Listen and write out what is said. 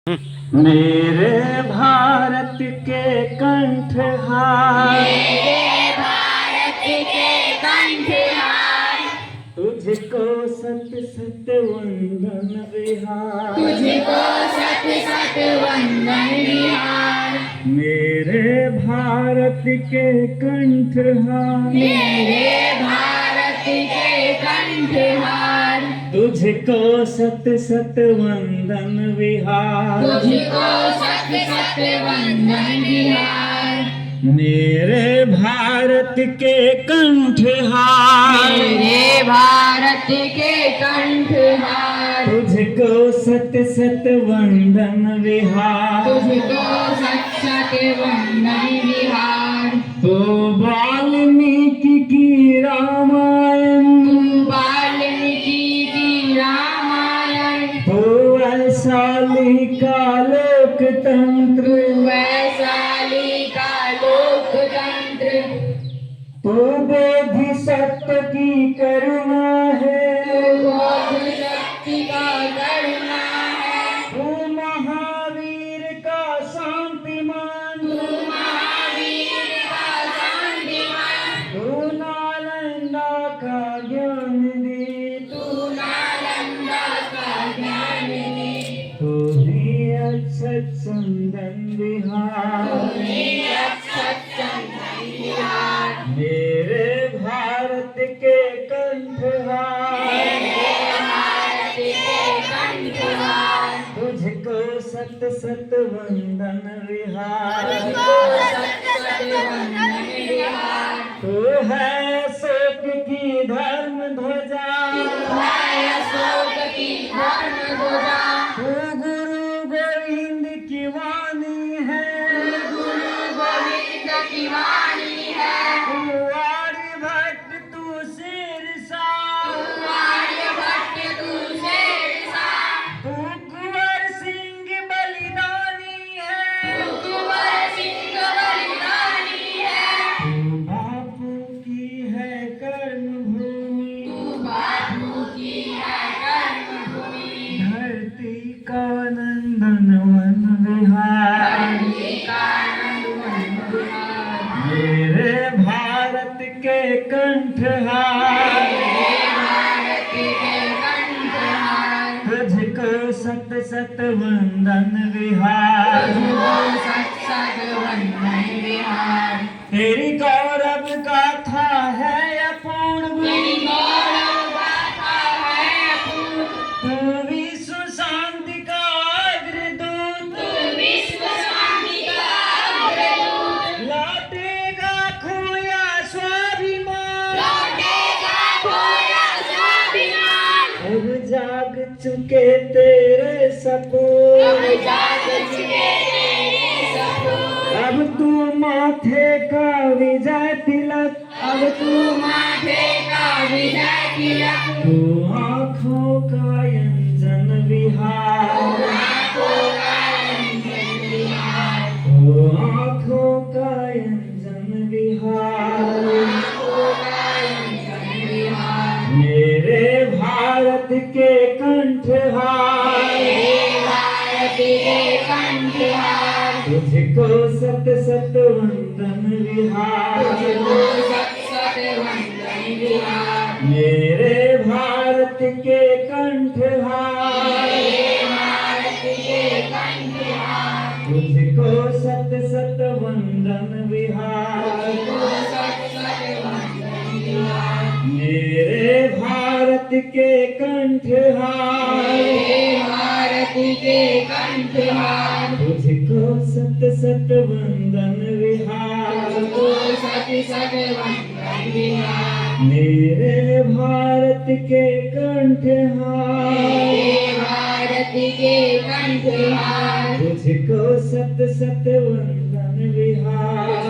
मेरे भारत के कंठहार, मेरे भारत के कंठहार, तुझको सत सत वंदन विहार, तुझको सत सत वंदन विहार। मेरे भारत के कंठहार, मेरे भारत के कंठहार, तुझको सत सत वंदन विहार, तुझको सत सत वंदन विहार। मेरे भारत के कंठहार, मेरे भारत के कंठहार, तुझको सत सत वंदन विहार, तुझको सत सत वंदन विहार। तो वाल्मीकि की रामायण, तू वाल्मीकि की रामायण, तो वैशाली का लोकतंत्र, वैशाली का लोकतंत्र, तो बोधिसत्व की करुणा है, बोध शक्ति का करुणा है। तू महावीर का शांतिमान, तू महावीर का शांतिमान, तू नालंदा का ज्ञान दे, तू नालंदा का ज्ञान दे। तू ही अक्षत चंदन विहार, मेरे भारत के कंठहार, तुझको सत सत वंदन विहार, तू है अशोक की धर्म ध्वजा, तू गुरु गोविंद की वाणी है, तू आर्यभट्ट तू शेरशाह, तू कुंवर सिंह बलिदानी है, तू बापू की है कर्मभूमि, धरती का नंदन वन विहार, मेरे भारत के कंठहार, तुझको सत सत वंदन विहार, तेरी गौरव गाथा है अपूर्व, तू विश्व शांति का अग्रदूत, लौटेगा खोया स्वाभिमान, अब जाग चुके तेरे सपूत, अब तू माथे का विजय तिलक, अब तू माथे का विजय तिलक, तू आँखों का अंजन विहार, तू आँखों का अंजन विहार, मेरे भारत के कंठहार, तुझको सत सत वंदन विहार, मेरे भारत के कंठहार, तुझको सत सत वंदन विहार, मेरे भारत के कंठहार, तुझको सत सत वंदन विहार, मेरे भारत के कंठहार, तुझको सत सत वंदन विहार,